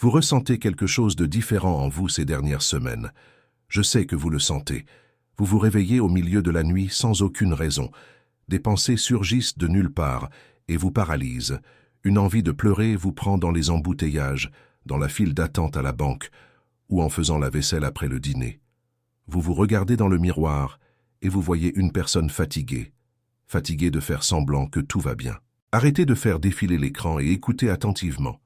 Vous ressentez quelque chose de différent en vous ces dernières semaines. Je sais que vous le sentez. Vous vous réveillez au milieu de la nuit sans aucune raison. Des pensées surgissent de nulle part et vous paralysent. Une envie de pleurer vous prend dans les embouteillages, dans la file d'attente à la banque ou en faisant la vaisselle après le dîner. Vous vous regardez dans le miroir et vous voyez une personne fatiguée de faire semblant que tout va bien. Arrêtez de faire défiler l'écran et écoutez attentivement.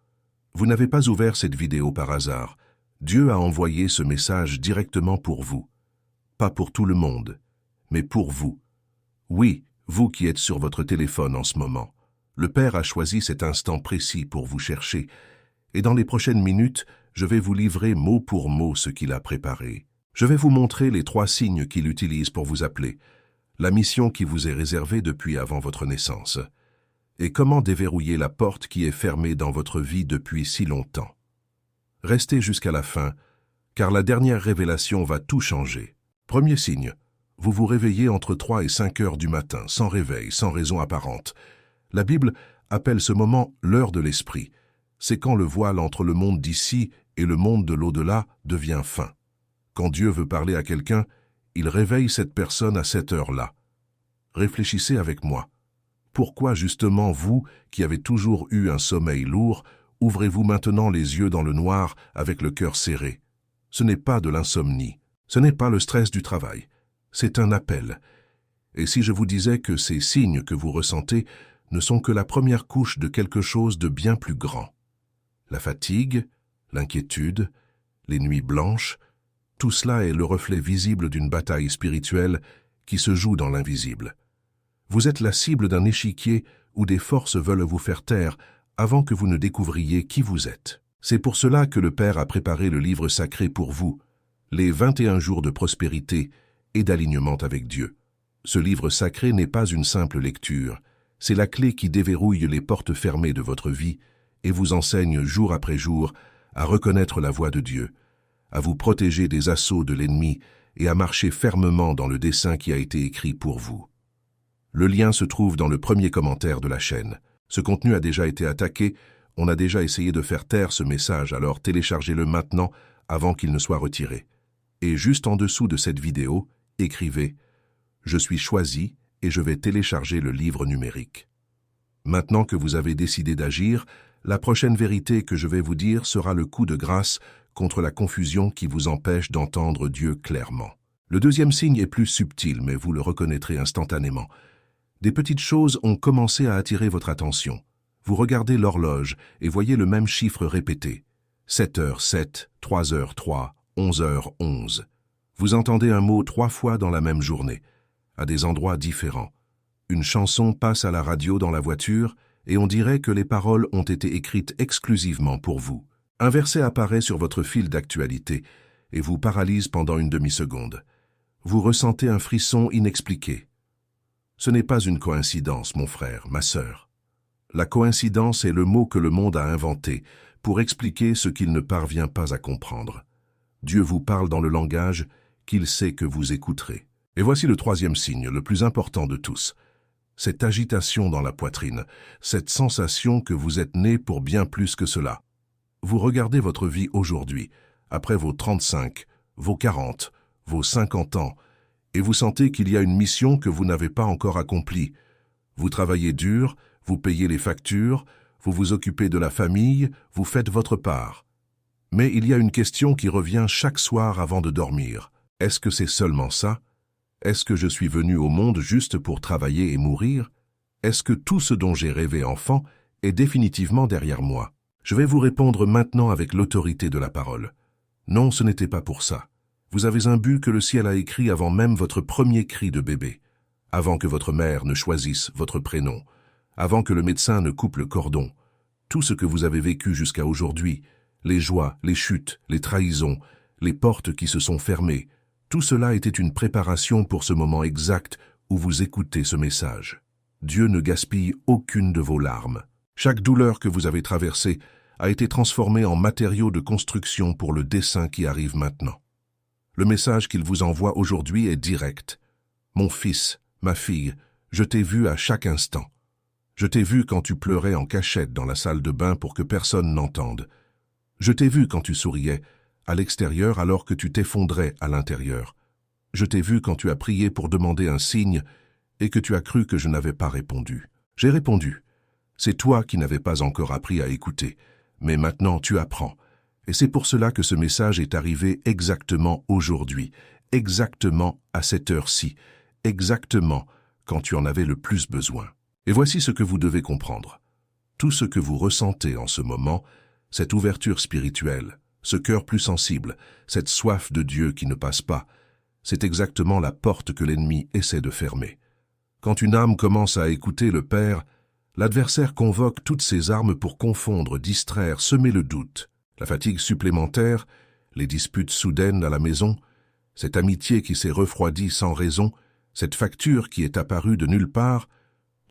Vous n'avez pas ouvert cette vidéo par hasard. Dieu a envoyé ce message directement pour vous. Pas pour tout le monde, mais pour vous. Oui, vous qui êtes sur votre téléphone en ce moment. Le Père a choisi cet instant précis pour vous chercher, et dans les prochaines minutes, je vais vous livrer mot pour mot ce qu'il a préparé. Je vais vous montrer les 3 signes qu'il utilise pour vous appeler, la mission qui vous est réservée depuis avant votre naissance, et comment déverrouiller la porte qui est fermée dans votre vie depuis si longtemps. Restez jusqu'à la fin, car la dernière révélation va tout changer. Premier signe, vous vous réveillez entre 3 et 5 heures du matin, sans réveil, sans raison apparente. La Bible appelle ce moment l'heure de l'esprit. C'est quand le voile entre le monde d'ici et le monde de l'au-delà devient fin. Quand Dieu veut parler à quelqu'un, il réveille cette personne à cette heure-là. Réfléchissez avec moi. Pourquoi justement vous, qui avez toujours eu un sommeil lourd, ouvrez-vous maintenant les yeux dans le noir avec le cœur serré? Ce n'est pas de l'insomnie, ce n'est pas le stress du travail, c'est un appel. Et si je vous disais que ces signes que vous ressentez ne sont que la première couche de quelque chose de bien plus grand? La fatigue, l'inquiétude, les nuits blanches, tout cela est le reflet visible d'une bataille spirituelle qui se joue dans l'invisible. Vous êtes la cible d'un échiquier où des forces veulent vous faire taire avant que vous ne découvriez qui vous êtes. C'est pour cela que le Père a préparé le livre sacré pour vous, les 21 jours de prospérité et d'alignement avec Dieu. Ce livre sacré n'est pas une simple lecture, c'est la clé qui déverrouille les portes fermées de votre vie et vous enseigne jour après jour à reconnaître la voix de Dieu, à vous protéger des assauts de l'ennemi et à marcher fermement dans le dessein qui a été écrit pour vous. Le lien se trouve dans le premier commentaire de la chaîne. Ce contenu a déjà été attaqué, on a déjà essayé de faire taire ce message, alors téléchargez-le maintenant avant qu'il ne soit retiré. Et juste en dessous de cette vidéo, écrivez « Je suis choisi et je vais télécharger le livre numérique ». Maintenant que vous avez décidé d'agir, la prochaine vérité que je vais vous dire sera le coup de grâce contre la confusion qui vous empêche d'entendre Dieu clairement. Le deuxième signe est plus subtil, mais vous le reconnaîtrez instantanément. Des petites choses ont commencé à attirer votre attention. Vous regardez l'horloge et voyez le même chiffre répété. 7h07, 3h03, 11h11. Vous entendez un mot 3 fois dans la même journée, à des endroits différents. Une chanson passe à la radio dans la voiture et on dirait que les paroles ont été écrites exclusivement pour vous. Un verset apparaît sur votre fil d'actualité et vous paralyse pendant une demi-seconde. Vous ressentez un frisson inexpliqué. Ce n'est pas une coïncidence, mon frère, ma sœur. La coïncidence est le mot que le monde a inventé pour expliquer ce qu'il ne parvient pas à comprendre. Dieu vous parle dans le langage qu'il sait que vous écouterez. Et voici le troisième signe, le plus important de tous. Cette agitation dans la poitrine, cette sensation que vous êtes né pour bien plus que cela. Vous regardez votre vie aujourd'hui, après vos 35, vos 40, vos 50 ans, et vous sentez qu'il y a une mission que vous n'avez pas encore accomplie. Vous travaillez dur, vous payez les factures, vous vous occupez de la famille, vous faites votre part. Mais il y a une question qui revient chaque soir avant de dormir. Est-ce que c'est seulement ça? Est-ce que je suis venu au monde juste pour travailler et mourir? Est-ce que tout ce dont j'ai rêvé enfant est définitivement derrière moi? Je vais vous répondre maintenant avec l'autorité de la parole. Non, ce n'était pas pour ça. Vous avez un but que le ciel a écrit avant même votre premier cri de bébé, avant que votre mère ne choisisse votre prénom, avant que le médecin ne coupe le cordon. Tout ce que vous avez vécu jusqu'à aujourd'hui, les joies, les chutes, les trahisons, les portes qui se sont fermées, tout cela était une préparation pour ce moment exact où vous écoutez ce message. Dieu ne gaspille aucune de vos larmes. Chaque douleur que vous avez traversée a été transformée en matériau de construction pour le dessein qui arrive maintenant. Le message qu'il vous envoie aujourd'hui est direct. Mon fils, ma fille, je t'ai vu à chaque instant. Je t'ai vu quand tu pleurais en cachette dans la salle de bain pour que personne n'entende. Je t'ai vu quand tu souriais, à l'extérieur alors que tu t'effondrais à l'intérieur. Je t'ai vu quand tu as prié pour demander un signe et que tu as cru que je n'avais pas répondu. J'ai répondu. C'est toi qui n'avais pas encore appris à écouter, mais maintenant tu apprends. Et c'est pour cela que ce message est arrivé exactement aujourd'hui, exactement à cette heure-ci, exactement quand tu en avais le plus besoin. Et voici ce que vous devez comprendre. Tout ce que vous ressentez en ce moment, cette ouverture spirituelle, ce cœur plus sensible, cette soif de Dieu qui ne passe pas, c'est exactement la porte que l'ennemi essaie de fermer. Quand une âme commence à écouter le Père, l'adversaire convoque toutes ses armes pour confondre, distraire, semer le doute. La fatigue supplémentaire, les disputes soudaines à la maison, cette amitié qui s'est refroidie sans raison, cette facture qui est apparue de nulle part,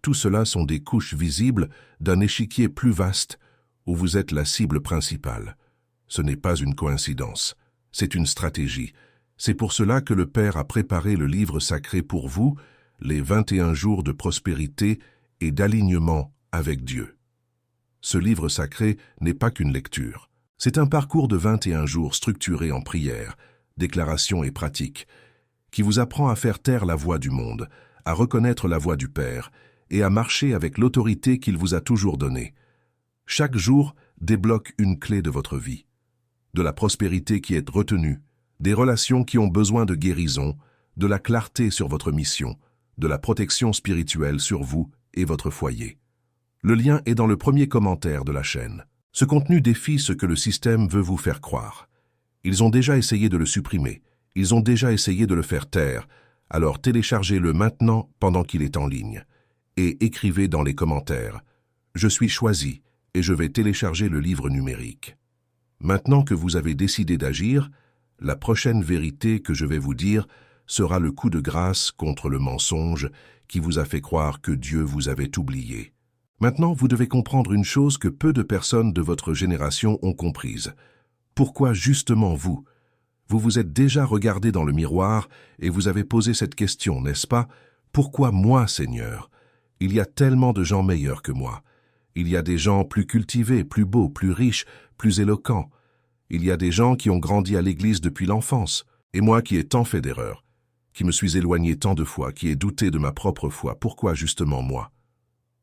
tout cela sont des couches visibles d'un échiquier plus vaste où vous êtes la cible principale. Ce n'est pas une coïncidence, c'est une stratégie. C'est pour cela que le Père a préparé le livre sacré pour vous, les 21 jours de prospérité et d'alignement avec Dieu. Ce livre sacré n'est pas qu'une lecture. C'est un parcours de 21 jours structuré en prière, déclaration et pratique, qui vous apprend à faire taire la voix du monde, à reconnaître la voix du Père et à marcher avec l'autorité qu'il vous a toujours donnée. Chaque jour débloque une clé de votre vie, de la prospérité qui est retenue, des relations qui ont besoin de guérison, de la clarté sur votre mission, de la protection spirituelle sur vous et votre foyer. Le lien est dans le premier commentaire de la chaîne. Ce contenu défie ce que le système veut vous faire croire. Ils ont déjà essayé de le supprimer, ils ont déjà essayé de le faire taire, alors téléchargez-le maintenant pendant qu'il est en ligne. Et écrivez dans les commentaires « Je suis choisi et je vais télécharger le livre numérique ». Maintenant que vous avez décidé d'agir, la prochaine vérité que je vais vous dire sera le coup de grâce contre le mensonge qui vous a fait croire que Dieu vous avait oublié. Maintenant, vous devez comprendre une chose que peu de personnes de votre génération ont comprise. Pourquoi justement vous? Vous vous êtes déjà regardé dans le miroir et vous avez posé cette question, n'est-ce pas? Pourquoi moi, Seigneur? Il y a tellement de gens meilleurs que moi. Il y a des gens plus cultivés, plus beaux, plus riches, plus éloquents. Il y a des gens qui ont grandi à l'église depuis l'enfance, et moi qui ai tant fait d'erreurs, qui me suis éloigné tant de fois, qui ai douté de ma propre foi. Pourquoi justement moi?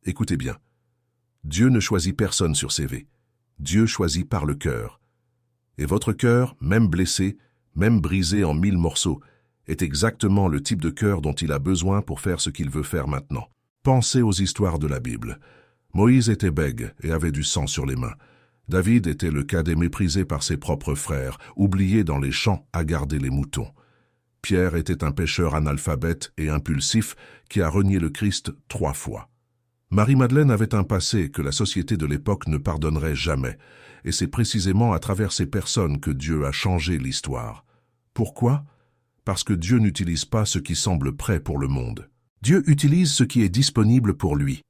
Écoutez bien. Dieu ne choisit personne sur CV. Dieu choisit par le cœur. Et votre cœur, même blessé, même brisé en 1000 morceaux, est exactement le type de cœur dont il a besoin pour faire ce qu'il veut faire maintenant. Pensez aux histoires de la Bible. Moïse était bègue et avait du sang sur les mains. David était le cadet méprisé par ses propres frères, oublié dans les champs à garder les moutons. Pierre était un pêcheur analphabète et impulsif qui a renié le Christ 3 fois. Marie-Madeleine avait un passé que la société de l'époque ne pardonnerait jamais, et c'est précisément à travers ces personnes que Dieu a changé l'histoire. Pourquoi? Parce que Dieu n'utilise pas ce qui semble prêt pour le monde. Dieu utilise ce qui est disponible pour lui.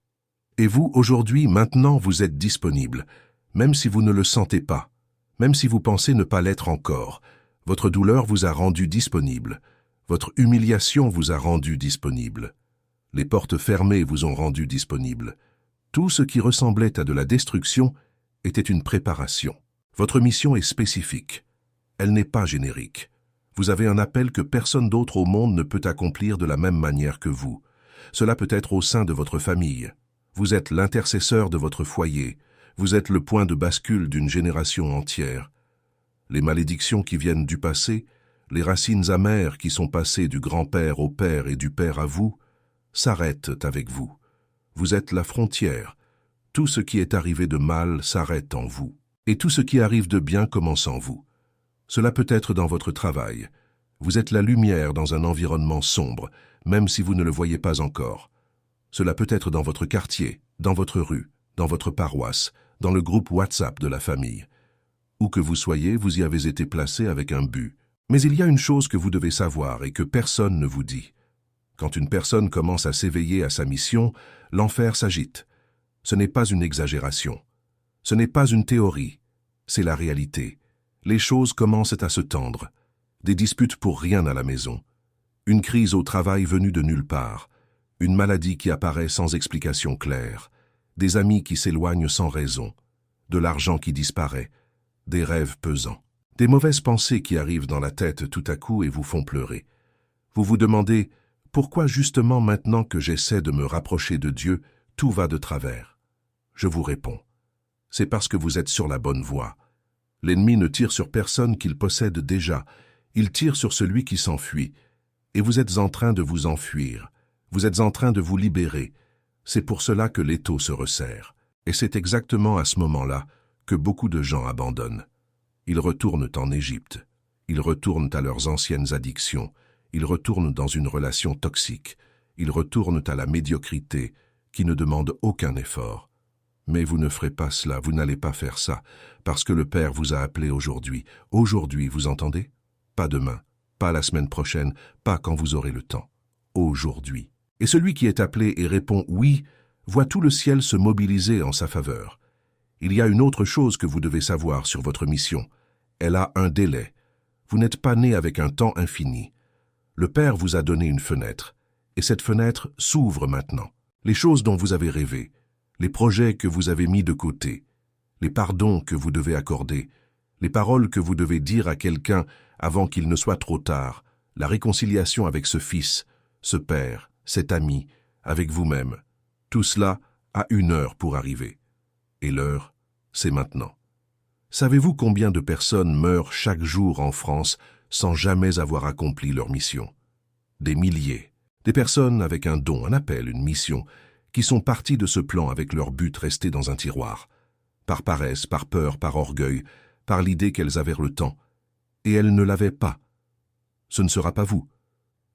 Et vous, aujourd'hui, maintenant, vous êtes disponible, même si vous ne le sentez pas, même si vous pensez ne pas l'être encore. Votre douleur vous a rendu disponible. Votre humiliation vous a rendu disponible. Les portes fermées vous ont rendu disponible. Tout ce qui ressemblait à de la destruction était une préparation. Votre mission est spécifique. Elle n'est pas générique. Vous avez un appel que personne d'autre au monde ne peut accomplir de la même manière que vous. Cela peut être au sein de votre famille. Vous êtes l'intercesseur de votre foyer. Vous êtes le point de bascule d'une génération entière. Les malédictions qui viennent du passé, les racines amères qui sont passées du grand-père au père et du père à vous, s'arrêtent avec vous. Vous êtes la frontière. Tout ce qui est arrivé de mal s'arrête en vous. Et tout ce qui arrive de bien commence en vous. Cela peut être dans votre travail. Vous êtes la lumière dans un environnement sombre, même si vous ne le voyez pas encore. Cela peut être dans votre quartier, dans votre rue, dans votre paroisse, dans le groupe WhatsApp de la famille. Où que vous soyez, vous y avez été placé avec un but. Mais il y a une chose que vous devez savoir et que personne ne vous dit. Quand une personne commence à s'éveiller à sa mission, l'enfer s'agite. Ce n'est pas une exagération. Ce n'est pas une théorie. C'est la réalité. Les choses commencent à se tendre. Des disputes pour rien à la maison. Une crise au travail venue de nulle part. Une maladie qui apparaît sans explication claire. Des amis qui s'éloignent sans raison. De l'argent qui disparaît. des rêves pesants, des mauvaises pensées qui arrivent dans la tête tout à coup et vous font pleurer. Vous vous demandez « Pourquoi justement maintenant que j'essaie de me rapprocher de Dieu, tout va de travers ?» Je vous réponds « C'est parce que vous êtes sur la bonne voie. L'ennemi ne tire sur personne qu'il possède déjà, il tire sur celui qui s'enfuit. Et vous êtes en train de vous enfuir, vous êtes en train de vous libérer. C'est pour cela que l'étau se resserre. Et c'est exactement à ce moment-là que beaucoup de gens abandonnent. Ils retournent en Égypte, ils retournent à leurs anciennes addictions, ils retournent dans une relation toxique, ils retournent à la médiocrité qui ne demande aucun effort. Mais vous ne ferez pas cela, vous n'allez pas faire ça, parce que le Père vous a appelé aujourd'hui. Aujourd'hui, vous entendez? Pas demain, pas la semaine prochaine, pas quand vous aurez le temps. Aujourd'hui. Et celui qui est appelé et répond « oui », voit tout le ciel se mobiliser en sa faveur. Il y a une autre chose que vous devez savoir sur votre mission. Elle a un délai. Vous n'êtes pas né avec un temps infini. Le Père vous a donné une fenêtre, et cette fenêtre s'ouvre maintenant. Les choses dont vous avez rêvé, les projets que vous avez mis de côté, les pardons que vous devez accorder, les paroles que vous devez dire à quelqu'un avant qu'il ne soit trop tard, la réconciliation avec ce fils, ce père, cet ami, avec vous-même. Tout cela a une heure pour arriver. Et l'heure, c'est maintenant. Savez-vous combien de personnes meurent chaque jour en France sans jamais avoir accompli leur mission? Des milliers. Des personnes avec un don, un appel, une mission, qui sont parties de ce plan avec leur but resté dans un tiroir. Par paresse, par peur, par orgueil, par l'idée qu'elles avaient le temps. Et elles ne l'avaient pas. Ce ne sera pas vous.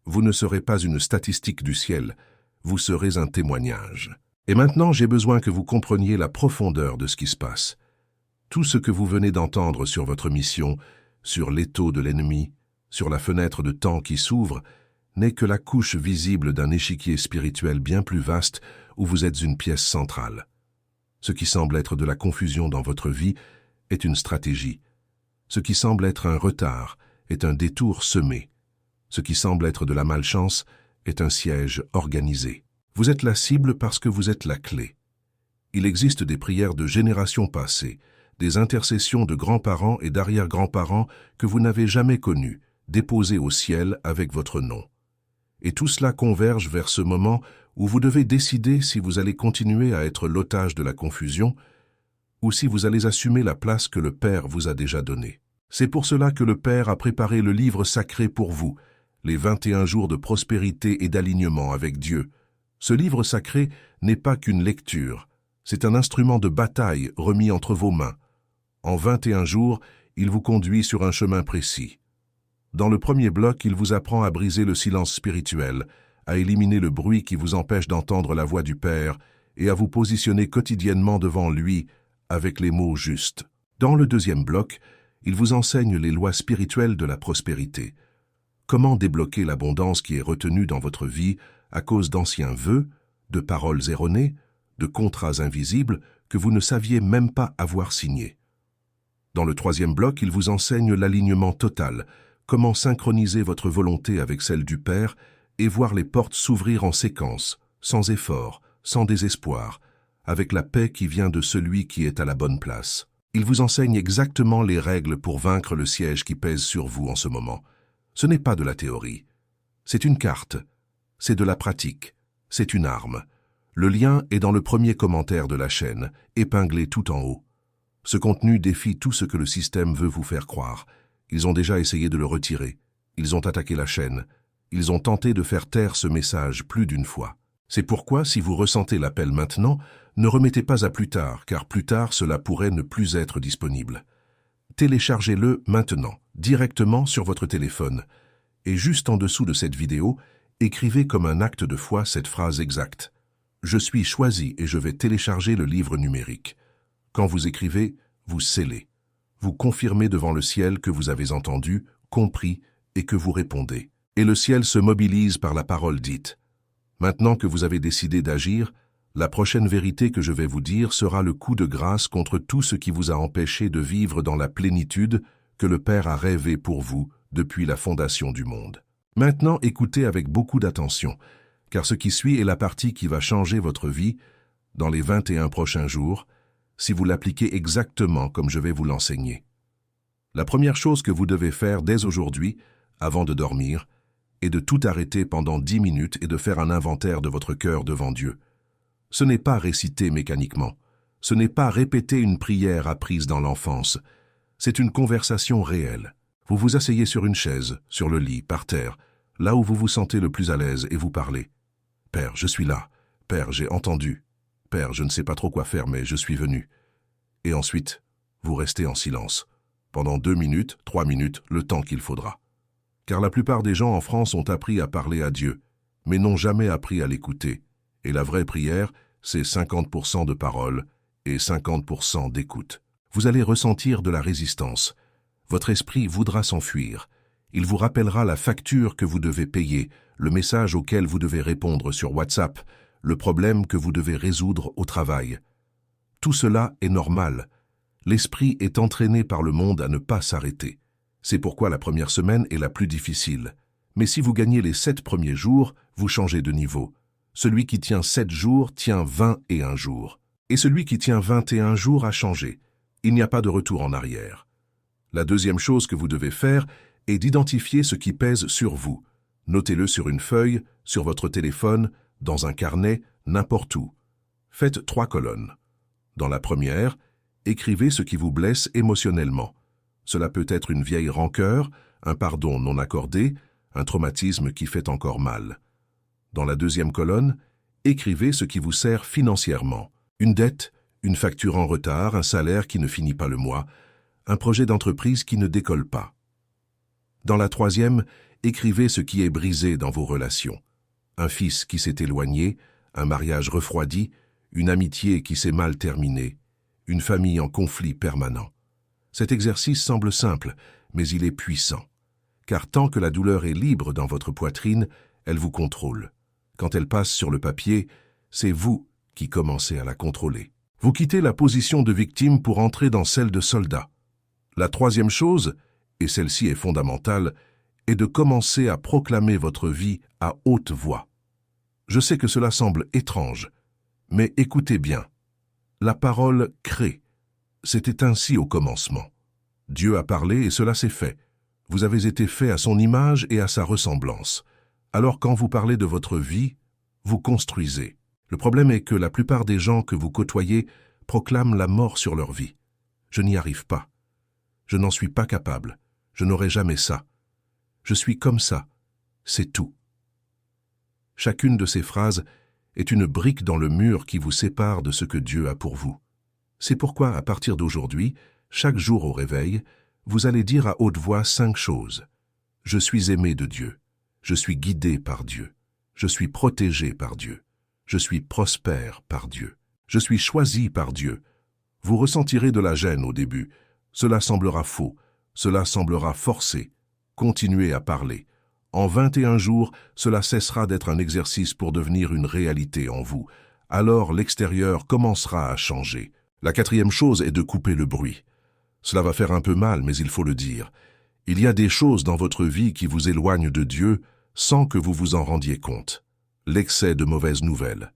Vous ne serez pas une statistique du ciel, vous serez un témoignage. Et maintenant, j'ai besoin que vous compreniez la profondeur de ce qui se passe. Tout ce que vous venez d'entendre sur votre mission, sur l'étau de l'ennemi, sur la fenêtre de temps qui s'ouvre, n'est que la couche visible d'un échiquier spirituel bien plus vaste où vous êtes une pièce centrale. Ce qui semble être de la confusion dans votre vie est une stratégie. Ce qui semble être un retard est un détour semé. Ce qui semble être de la malchance est un siège organisé. Vous êtes la cible parce que vous êtes la clé. Il existe des prières de générations passées, des intercessions de grands-parents et d'arrière-grands-parents que vous n'avez jamais connues, déposées au ciel avec votre nom. Et tout cela converge vers ce moment où vous devez décider si vous allez continuer à être l'otage de la confusion ou si vous allez assumer la place que le Père vous a déjà donnée. C'est pour cela que le Père a préparé le livre sacré pour vous, les 21 jours de prospérité et d'alignement avec Dieu. Ce livre sacré n'est pas qu'une lecture, c'est un instrument de bataille remis entre vos mains. En 21 jours, il vous conduit sur un chemin précis. Dans le premier bloc, il vous apprend à briser le silence spirituel, à éliminer le bruit qui vous empêche d'entendre la voix du Père et à vous positionner quotidiennement devant lui avec les mots justes. Dans le deuxième bloc, il vous enseigne les lois spirituelles de la prospérité. Comment débloquer l'abondance qui est retenue dans votre vie à cause d'anciens vœux, de paroles erronées, de contrats invisibles que vous ne saviez même pas avoir signés. Dans le troisième bloc, il vous enseigne l'alignement total, comment synchroniser votre volonté avec celle du Père et voir les portes s'ouvrir en séquence, sans effort, sans désespoir, avec la paix qui vient de celui qui est à la bonne place. Il vous enseigne exactement les règles pour vaincre le siège qui pèse sur vous en ce moment. Ce n'est pas de la théorie. C'est une carte. C'est de la pratique. C'est une arme. Le lien est dans le premier commentaire de la chaîne, épinglé tout en haut. Ce contenu défie tout ce que le système veut vous faire croire. Ils ont déjà essayé de le retirer. Ils ont attaqué la chaîne. Ils ont tenté de faire taire ce message plus d'une fois. C'est pourquoi, si vous ressentez l'appel maintenant, ne remettez pas à plus tard, car plus tard, cela pourrait ne plus être disponible. Téléchargez-le maintenant, directement sur votre téléphone. Et juste en dessous de cette vidéo, écrivez comme un acte de foi cette phrase exacte. « Je suis choisi et je vais télécharger le livre numérique ». Quand vous écrivez, vous scellez. Vous confirmez devant le ciel que vous avez entendu, compris et que vous répondez. Et le ciel se mobilise par la parole dite. Maintenant que vous avez décidé d'agir, la prochaine vérité que je vais vous dire sera le coup de grâce contre tout ce qui vous a empêché de vivre dans la plénitude que le Père a rêvé pour vous depuis la fondation du monde. Maintenant, écoutez avec beaucoup d'attention, car ce qui suit est la partie qui va changer votre vie dans les 21 prochains jours, si vous l'appliquez exactement comme je vais vous l'enseigner. La première chose que vous devez faire dès aujourd'hui, avant de dormir, est de tout arrêter pendant 10 minutes et de faire un inventaire de votre cœur devant Dieu. Ce n'est pas réciter mécaniquement. Ce n'est pas répéter une prière apprise dans l'enfance. C'est une conversation réelle. Vous vous asseyez sur une chaise, sur le lit, par terre, là où vous vous sentez le plus à l'aise et vous parlez. « Père, je suis là. Père, j'ai entendu. Père, je ne sais pas trop quoi faire, mais je suis venu. » Et ensuite, vous restez en silence. Pendant 2 minutes, 3 minutes, le temps qu'il faudra. Car la plupart des gens en France ont appris à parler à Dieu, mais n'ont jamais appris à l'écouter. Et la vraie prière, c'est 50% de parole et 50% d'écoute. Vous allez ressentir de la résistance. Votre esprit voudra s'enfuir. Il vous rappellera la facture que vous devez payer, le message auquel vous devez répondre sur WhatsApp, le problème que vous devez résoudre au travail. Tout cela est normal. L'esprit est entraîné par le monde à ne pas s'arrêter. C'est pourquoi la première semaine est la plus difficile. Mais si vous gagnez les 7 premiers jours, vous changez de niveau. Celui qui tient 7 jours tient 21 jours. Et celui qui tient 21 jours a changé. Il n'y a pas de retour en arrière. La deuxième chose que vous devez faire est d'identifier ce qui pèse sur vous. Notez-le sur une feuille, sur votre téléphone, dans un carnet, n'importe où. Faites 3 colonnes. Dans la première, écrivez ce qui vous blesse émotionnellement. Cela peut être une vieille rancœur, un pardon non accordé, un traumatisme qui fait encore mal. Dans la deuxième colonne, écrivez ce qui vous sert financièrement. Une dette, une facture en retard, un salaire qui ne finit pas le mois, un projet d'entreprise qui ne décolle pas. Dans la troisième, écrivez ce qui est brisé dans vos relations. Un fils qui s'est éloigné, un mariage refroidi, une amitié qui s'est mal terminée, une famille en conflit permanent. Cet exercice semble simple, mais il est puissant. Car tant que la douleur est libre dans votre poitrine, elle vous contrôle. Quand elle passe sur le papier, c'est vous qui commencez à la contrôler. Vous quittez la position de victime pour entrer dans celle de soldat. La troisième chose, et celle-ci est fondamentale, est de commencer à proclamer votre vie à haute voix. Je sais que cela semble étrange, mais écoutez bien. La parole crée. C'était ainsi au commencement. Dieu a parlé et cela s'est fait. Vous avez été fait à son image et à sa ressemblance. Alors quand vous parlez de votre vie, vous construisez. Le problème est que la plupart des gens que vous côtoyez proclament la mort sur leur vie. Je n'y arrive pas. Je n'en suis pas capable. Je n'aurai jamais ça. Je suis comme ça. C'est tout. Chacune de ces phrases est une brique dans le mur qui vous sépare de ce que Dieu a pour vous. C'est pourquoi, à partir d'aujourd'hui, chaque jour au réveil, vous allez dire à haute voix 5 choses. Je suis aimé de Dieu. Je suis guidé par Dieu. Je suis protégé par Dieu. Je suis prospère par Dieu. Je suis choisi par Dieu. Vous ressentirez de la gêne au début. Cela semblera faux. Cela semblera forcé. Continuez à parler. En 21 jours, cela cessera d'être un exercice pour devenir une réalité en vous. Alors l'extérieur commencera à changer. La 4e chose est de couper le bruit. Cela va faire un peu mal, mais il faut le dire. Il y a des choses dans votre vie qui vous éloignent de Dieu sans que vous vous en rendiez compte. L'excès de mauvaises nouvelles.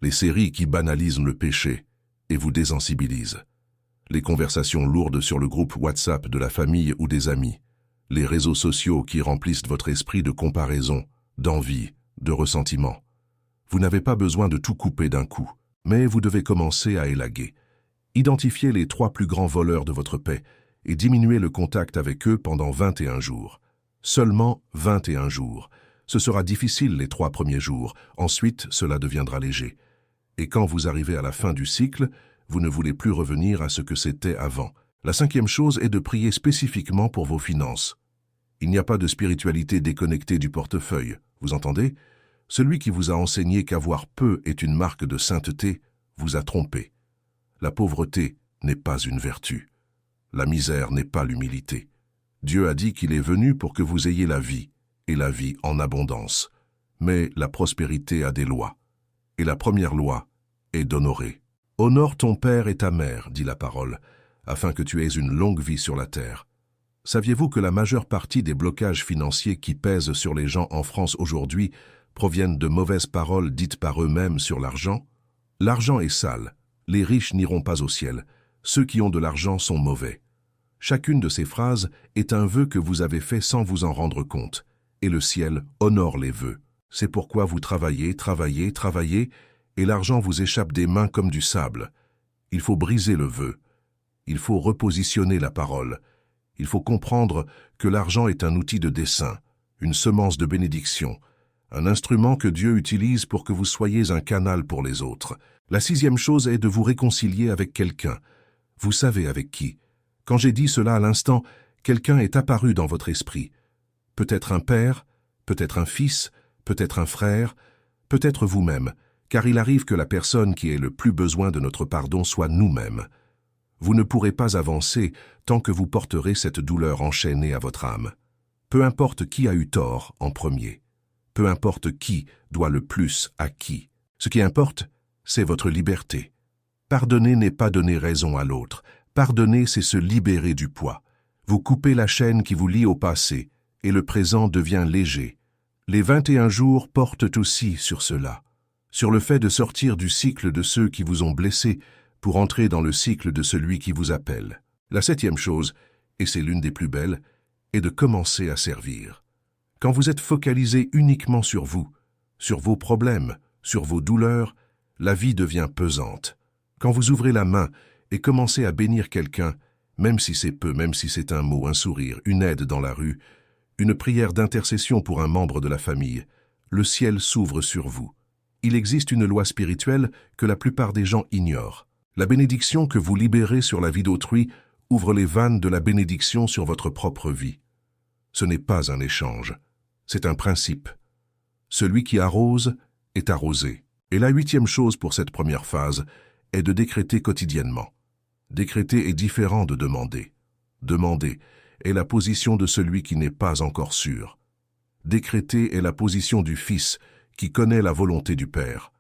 Les séries qui banalisent le péché et vous désensibilisent. Les conversations lourdes sur le groupe WhatsApp de la famille ou des amis. Les réseaux sociaux qui remplissent votre esprit de comparaison, d'envie, de ressentiment. Vous n'avez pas besoin de tout couper d'un coup, mais vous devez commencer à élaguer. Identifiez les 3 plus grands voleurs de votre paix et diminuez le contact avec eux pendant 21 jours. Seulement 21 jours. Ce sera difficile les 3 premiers jours, ensuite cela deviendra léger. Et quand vous arrivez à la fin du cycle, vous ne voulez plus revenir à ce que c'était avant. La 5e chose est de prier spécifiquement pour vos finances. Il n'y a pas de spiritualité déconnectée du portefeuille, vous entendez? Celui qui vous a enseigné qu'avoir peu est une marque de sainteté vous a trompé. La pauvreté n'est pas une vertu. La misère n'est pas l'humilité. Dieu a dit qu'il est venu pour que vous ayez la vie, et la vie en abondance. Mais la prospérité a des lois. Et la première loi est d'honorer. « Honore ton père et ta mère », dit la parole, afin que tu aies une longue vie sur la terre. Saviez-vous que la majeure partie des blocages financiers qui pèsent sur les gens en France aujourd'hui proviennent de mauvaises paroles dites par eux-mêmes sur l'argent? L'argent est sale. Les riches n'iront pas au ciel. Ceux qui ont de l'argent sont mauvais. Chacune de ces phrases est un vœu que vous avez fait sans vous en rendre compte, et le ciel honore les vœux. C'est pourquoi vous travaillez, travaillez, travaillez, et l'argent vous échappe des mains comme du sable. Il faut briser le vœu. Il faut repositionner la parole. Il faut comprendre que l'argent est un outil de dessein, une semence de bénédiction, un instrument que Dieu utilise pour que vous soyez un canal pour les autres. La 6e chose est de vous réconcilier avec quelqu'un. Vous savez avec qui. Quand j'ai dit cela à l'instant, quelqu'un est apparu dans votre esprit. Peut-être un père, peut-être un fils, peut-être un frère, peut-être vous-même, car il arrive que la personne qui ait le plus besoin de notre pardon soit nous-mêmes. Vous ne pourrez pas avancer tant que vous porterez cette douleur enchaînée à votre âme. Peu importe qui a eu tort en premier. Peu importe qui doit le plus à qui. Ce qui importe, c'est votre liberté. Pardonner n'est pas donner raison à l'autre. Pardonner, c'est se libérer du poids. Vous coupez la chaîne qui vous lie au passé, et le présent devient léger. Les 21 jours portent aussi sur cela, sur le fait de sortir du cycle de ceux qui vous ont blessé pour entrer dans le cycle de celui qui vous appelle. La 7e chose, et c'est l'une des plus belles, est de commencer à servir. Quand vous êtes focalisé uniquement sur vous, sur vos problèmes, sur vos douleurs, la vie devient pesante. Quand vous ouvrez la main et commencez à bénir quelqu'un, même si c'est peu, même si c'est un mot, un sourire, une aide dans la rue, une prière d'intercession pour un membre de la famille, le ciel s'ouvre sur vous. Il existe une loi spirituelle que la plupart des gens ignorent. La bénédiction que vous libérez sur la vie d'autrui ouvre les vannes de la bénédiction sur votre propre vie. Ce n'est pas un échange, c'est un principe. Celui qui arrose est arrosé. Et la 8e chose pour cette première phase est de décréter quotidiennement. Décréter est différent de demander. Demander est la position de celui qui n'est pas encore sûr. Décréter est la position du Fils qui connaît la volonté du Père.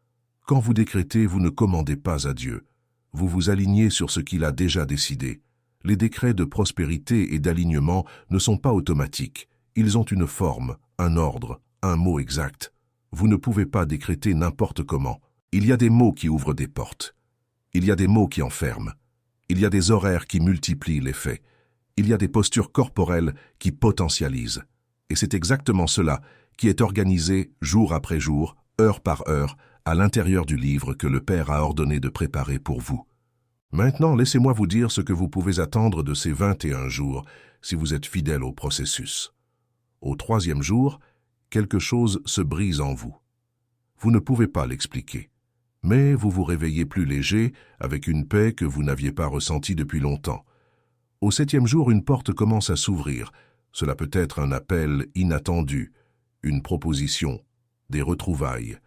Quand vous décrétez, vous ne commandez pas à Dieu. Vous vous alignez sur ce qu'il a déjà décidé. Les décrets de prospérité et d'alignement ne sont pas automatiques. Ils ont une forme, un ordre, un mot exact. Vous ne pouvez pas décréter n'importe comment. Il y a des mots qui ouvrent des portes. Il y a des mots qui enferment. Il y a des horaires qui multiplient les faits. Il y a des postures corporelles qui potentialisent. Et c'est exactement cela qui est organisé jour après jour, heure par heure, à l'intérieur du livre que le Père a ordonné de préparer pour vous. Maintenant, laissez-moi vous dire ce que vous pouvez attendre de ces 21 jours si vous êtes fidèle au processus. Au 3e jour, quelque chose se brise en vous. Vous ne pouvez pas l'expliquer, mais vous vous réveillez plus léger, avec une paix que vous n'aviez pas ressentie depuis longtemps. Au 7e jour, une porte commence à s'ouvrir. Cela peut être un appel inattendu, une proposition, des retrouvailles,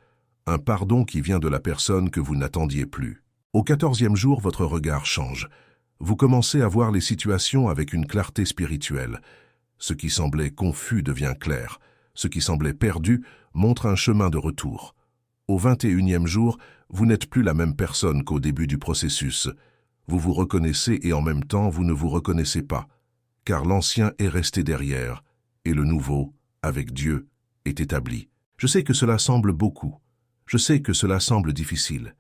un pardon qui vient de la personne que vous n'attendiez plus. Au 14e jour, votre regard change. Vous commencez à voir les situations avec une clarté spirituelle. Ce qui semblait confus devient clair. Ce qui semblait perdu montre un chemin de retour. Au 21e jour, vous n'êtes plus la même personne qu'au début du processus. Vous vous reconnaissez et en même temps vous ne vous reconnaissez pas, car l'ancien est resté derrière, et le nouveau, avec Dieu, est établi. Je sais que cela semble beaucoup. Je sais que cela semble difficile.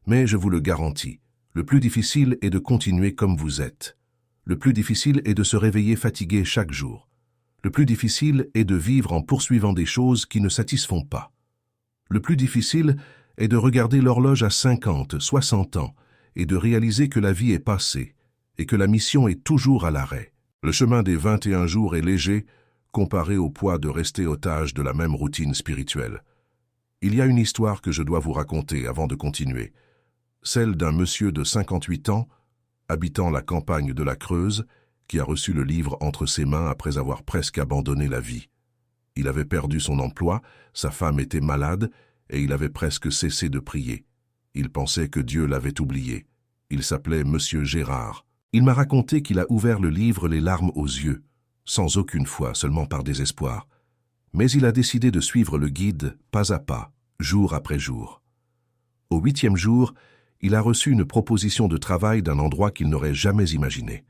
Mais je vous le garantis, le plus difficile est de continuer comme vous êtes. Le plus difficile est de se réveiller fatigué chaque jour. Le plus difficile est de vivre en poursuivant des choses qui ne satisfont pas. Le plus difficile est de regarder l'horloge à 50, 60 ans et de réaliser que la vie est passée et que la mission est toujours à l'arrêt. Le chemin des 21 jours est léger comparé au poids de rester otage de la même routine spirituelle. Il y a une histoire que je dois vous raconter avant de continuer. Celle d'un monsieur de 58 ans, habitant la campagne de la Creuse, qui a reçu le livre entre ses mains après avoir presque abandonné la vie. Il avait perdu son emploi, sa femme était malade, et il avait presque cessé de prier. Il pensait que Dieu l'avait oublié. Il s'appelait Monsieur Gérard. Il m'a raconté qu'il a ouvert le livre les larmes aux yeux, sans aucune foi, seulement par désespoir. Mais il a décidé de suivre le guide pas à pas, jour après jour. Au 8e jour, il a reçu une proposition de travail d'un endroit qu'il n'aurait jamais imaginé.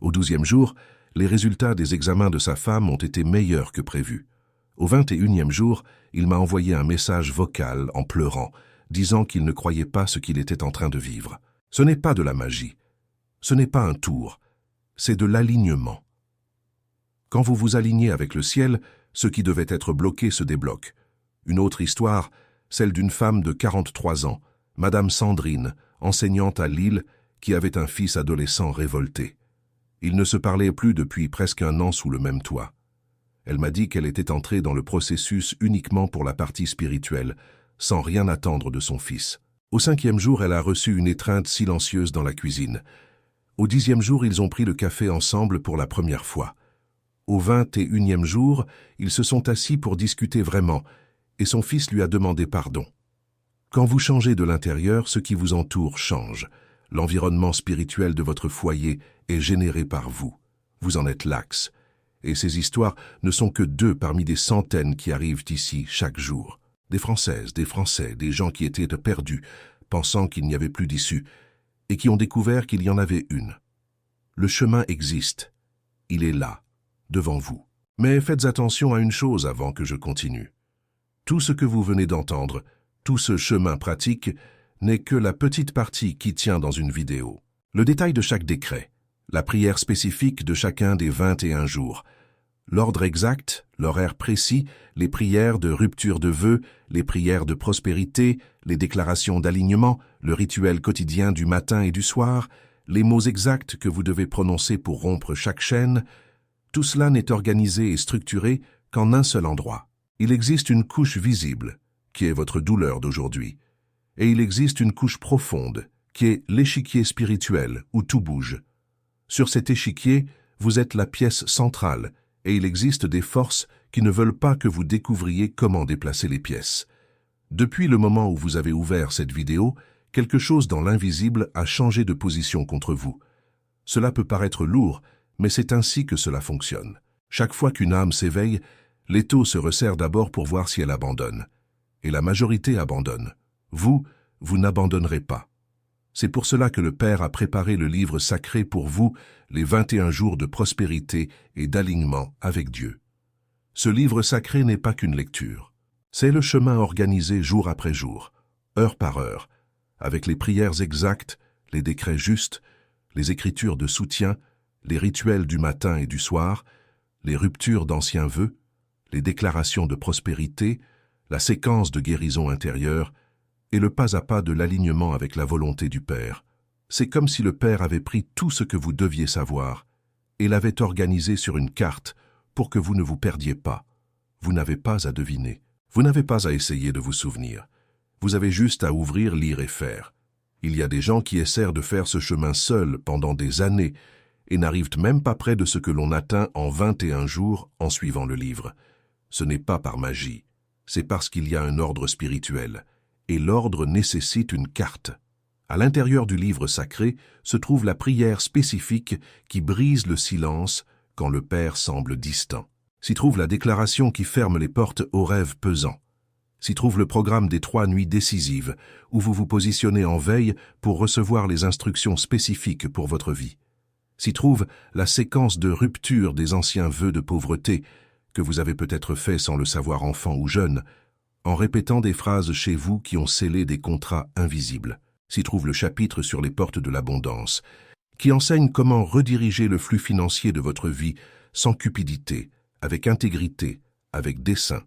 Au 12e jour, les résultats des examens de sa femme ont été meilleurs que prévu. Au 21e jour, il m'a envoyé un message vocal en pleurant, disant qu'il ne croyait pas ce qu'il était en train de vivre. Ce n'est pas de la magie. Ce n'est pas un tour. c'est de l'alignement. Quand vous vous alignez avec le ciel, ce qui devait être bloqué se débloque. Une autre histoire, celle d'une femme de 43 ans, Madame Sandrine, enseignante à Lille, qui avait un fils adolescent révolté. Ils ne se parlaient plus depuis presque 1 an sous le même toit. Elle m'a dit qu'elle était entrée dans le processus uniquement pour la partie spirituelle, sans rien attendre de son fils. Au 5e jour, elle a reçu une étreinte silencieuse dans la cuisine. Au 10e jour, ils ont pris le café ensemble pour la première fois. Au 21e jour, ils se sont assis pour discuter vraiment, et son fils lui a demandé pardon. Quand vous changez de l'intérieur, ce qui vous entoure change. L'environnement spirituel de votre foyer est généré par vous. Vous en êtes l'axe. Et ces histoires ne sont que 2 parmi des centaines qui arrivent ici chaque jour. Des Françaises, des Français, des gens qui étaient perdus, pensant qu'il n'y avait plus d'issue, et qui ont découvert qu'il y en avait une. Le chemin existe. Il est là, devant vous. Mais faites attention à une chose avant que je continue. Tout ce que vous venez d'entendre, tout ce chemin pratique, n'est que la petite partie qui tient dans une vidéo. Le détail de chaque décret, la prière spécifique de chacun des 21 jours, l'ordre exact, l'horaire précis, les prières de rupture de vœux, les prières de prospérité, les déclarations d'alignement, le rituel quotidien du matin et du soir, les mots exacts que vous devez prononcer pour rompre chaque chaîne, tout cela n'est organisé et structuré qu'en un seul endroit. Il existe une couche visible, qui est votre douleur d'aujourd'hui, et il existe une couche profonde, qui est l'échiquier spirituel où tout bouge. Sur cet échiquier, vous êtes la pièce centrale, et il existe des forces qui ne veulent pas que vous découvriez comment déplacer les pièces. Depuis le moment où vous avez ouvert cette vidéo, quelque chose dans l'invisible a changé de position contre vous. Cela peut paraître lourd, mais c'est ainsi que cela fonctionne. Chaque fois qu'une âme s'éveille, l'étau se resserre d'abord pour voir si elle abandonne. Et la majorité abandonne. Vous n'abandonnerez pas. C'est pour cela que le Père a préparé le livre sacré pour vous, les 21 jours de prospérité et d'alignement avec Dieu. Ce livre sacré n'est pas qu'une lecture. C'est le chemin organisé jour après jour, heure par heure, avec les prières exactes, les décrets justes, les écritures de soutien, les rituels du matin et du soir, les ruptures d'anciens vœux, les déclarations de prospérité, la séquence de guérison intérieure et le pas à pas de l'alignement avec la volonté du Père. C'est comme si le Père avait pris tout ce que vous deviez savoir et l'avait organisé sur une carte pour que vous ne vous perdiez pas. Vous n'avez pas à deviner. Vous n'avez pas à essayer de vous souvenir. Vous avez juste à ouvrir, lire et faire. Il y a des gens qui essaient de faire ce chemin seuls pendant des années et n'arrivent même pas près de ce que l'on atteint en 21 jours en suivant le livre. Ce n'est pas par magie, c'est parce qu'il y a un ordre spirituel. Et l'ordre nécessite une carte. À l'intérieur du livre sacré se trouve la prière spécifique qui brise le silence quand le Père semble distant. S'y trouve la déclaration qui ferme les portes aux rêves pesants. S'y trouve le programme des 3 nuits décisives, où vous vous positionnez en veille pour recevoir les instructions spécifiques pour votre vie. S'y trouve la séquence de rupture des anciens vœux de pauvreté, que vous avez peut-être fait sans le savoir enfant ou jeune, en répétant des phrases chez vous qui ont scellé des contrats invisibles. S'y trouve le chapitre sur les portes de l'abondance, qui enseigne comment rediriger le flux financier de votre vie sans cupidité, avec intégrité, avec dessein.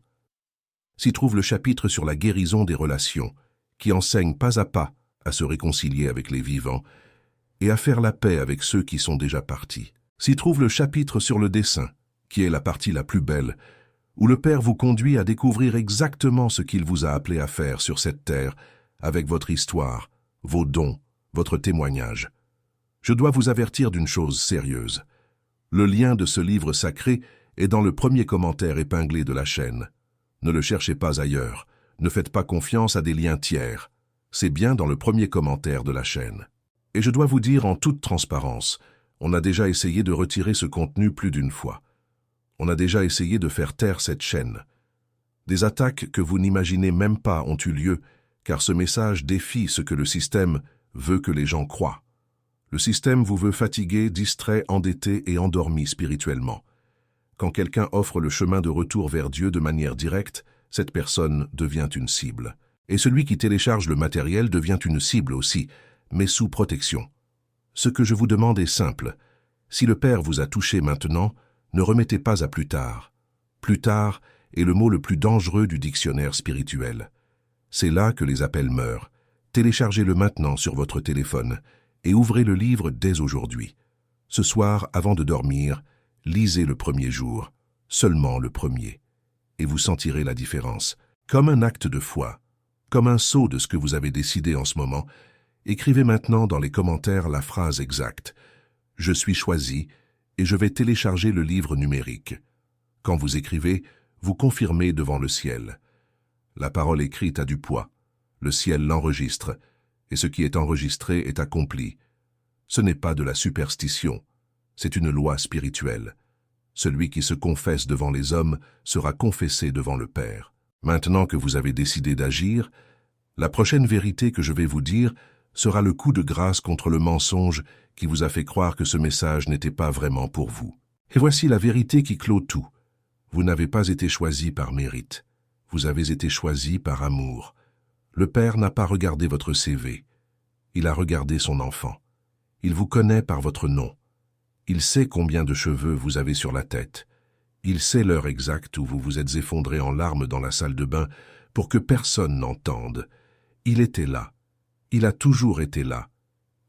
S'y trouve le chapitre sur la guérison des relations, qui enseigne pas à pas à se réconcilier avec les vivants et à faire la paix avec ceux qui sont déjà partis. S'y trouve le chapitre sur le dessein, qui est la partie la plus belle, où le Père vous conduit à découvrir exactement ce qu'il vous a appelé à faire sur cette terre, avec votre histoire, vos dons, votre témoignage. Je dois vous avertir d'une chose sérieuse. Le lien de ce livre sacré est dans le premier commentaire épinglé de la chaîne. Ne le cherchez pas ailleurs, ne faites pas confiance à des liens tiers. C'est bien dans le premier commentaire de la chaîne. Et je dois vous dire en toute transparence, on a déjà essayé de retirer ce contenu plus d'une fois. On a déjà essayé de faire taire cette chaîne. Des attaques que vous n'imaginez même pas ont eu lieu, car ce message défie ce que le système veut que les gens croient. Le système vous veut fatigué, distrait, endetté et endormi spirituellement. Quand quelqu'un offre le chemin de retour vers Dieu de manière directe, cette personne devient une cible. Et celui qui télécharge le matériel devient une cible aussi, mais sous protection. Ce que je vous demande est simple. Si le Père vous a touché maintenant, ne remettez pas à plus tard. Plus tard est le mot le plus dangereux du dictionnaire spirituel. C'est là que les appels meurent. Téléchargez-le maintenant sur votre téléphone et ouvrez le livre dès aujourd'hui. Ce soir, avant de dormir, lisez le premier jour, seulement le premier, et vous sentirez la différence. Comme un acte de foi, comme un sceau de ce que vous avez décidé en ce moment, écrivez maintenant dans les commentaires la phrase exacte. Je suis choisi et je vais télécharger le livre numérique. Quand vous écrivez, vous confirmez devant le ciel. La parole écrite a du poids. Le ciel l'enregistre, et ce qui est enregistré est accompli. Ce n'est pas de la superstition, c'est une loi spirituelle. Celui qui se confesse devant les hommes sera confessé devant le Père. Maintenant que vous avez décidé d'agir, la prochaine vérité que je vais vous dire sera le coup de grâce contre le mensonge qui vous a fait croire que ce message n'était pas vraiment pour vous. Et voici la vérité qui clôt tout. Vous n'avez pas été choisi par mérite. Vous avez été choisi par amour. Le Père n'a pas regardé votre CV. Il a regardé son enfant. Il vous connaît par votre nom. Il sait combien de cheveux vous avez sur la tête. Il sait l'heure exacte où vous vous êtes effondré en larmes dans la salle de bain pour que personne n'entende. Il était là. Il a toujours été là.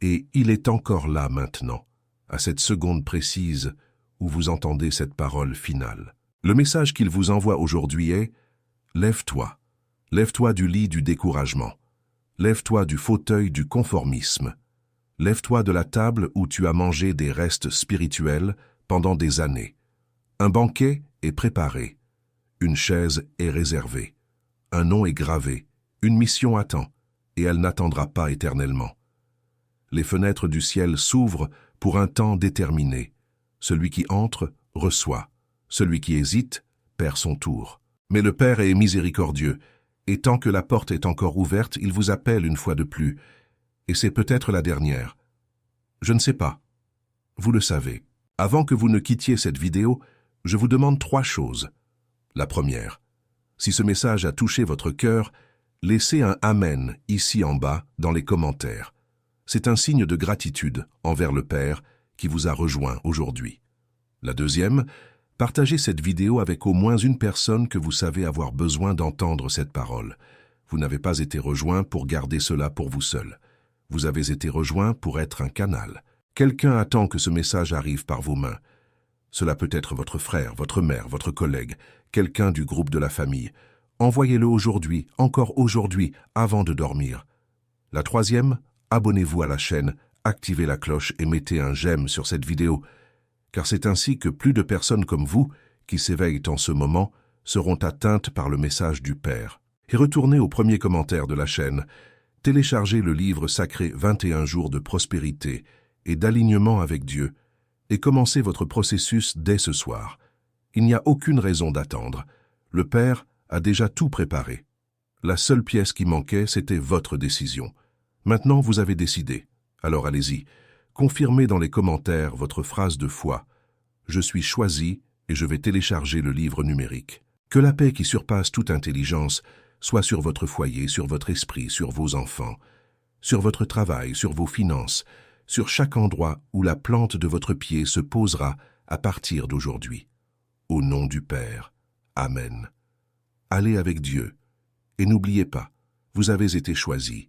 Et il est encore là maintenant, à cette seconde précise où vous entendez cette parole finale. Le message qu'il vous envoie aujourd'hui est « Lève-toi. Lève-toi du lit du découragement. Lève-toi du fauteuil du conformisme. Lève-toi de la table où tu as mangé des restes spirituels pendant des années. Un banquet est préparé. Une chaise est réservée. Un nom est gravé. Une mission attend, et elle n'attendra pas éternellement. Les fenêtres du ciel s'ouvrent pour un temps déterminé. Celui qui entre, reçoit. Celui qui hésite, perd son tour. Mais le Père est miséricordieux, et tant que la porte est encore ouverte, il vous appelle une fois de plus. Et c'est peut-être la dernière. Je ne sais pas. Vous le savez. Avant que vous ne quittiez cette vidéo, je vous demande 3 choses. La première, si ce message a touché votre cœur, laissez un « Amen » ici en bas dans les commentaires. C'est un signe de gratitude envers le Père qui vous a rejoint aujourd'hui. La deuxième, partagez cette vidéo avec au moins une personne que vous savez avoir besoin d'entendre cette parole. Vous n'avez pas été rejoint pour garder cela pour vous seul. Vous avez été rejoint pour être un canal. Quelqu'un attend que ce message arrive par vos mains. Cela peut être votre frère, votre mère, votre collègue, quelqu'un du groupe de la famille. Envoyez-le aujourd'hui, encore aujourd'hui, avant de dormir. La troisième, abonnez-vous à la chaîne, activez la cloche et mettez un j'aime sur cette vidéo, car c'est ainsi que plus de personnes comme vous, qui s'éveillent en ce moment, seront atteintes par le message du Père. Et retournez au premier commentaire de la chaîne, téléchargez le livre sacré 21 jours de prospérité et d'alignement avec Dieu, et commencez votre processus dès ce soir. Il n'y a aucune raison d'attendre. Le Père a déjà tout préparé. La seule pièce qui manquait, c'était votre décision. Maintenant, vous avez décidé. Alors allez-y, confirmez dans les commentaires votre phrase de foi. Je suis choisi et je vais télécharger le livre numérique. Que la paix qui surpasse toute intelligence soit sur votre foyer, sur votre esprit, sur vos enfants, sur votre travail, sur vos finances, sur chaque endroit où la plante de votre pied se posera à partir d'aujourd'hui. Au nom du Père. Amen. Allez avec Dieu. Et n'oubliez pas, vous avez été choisis.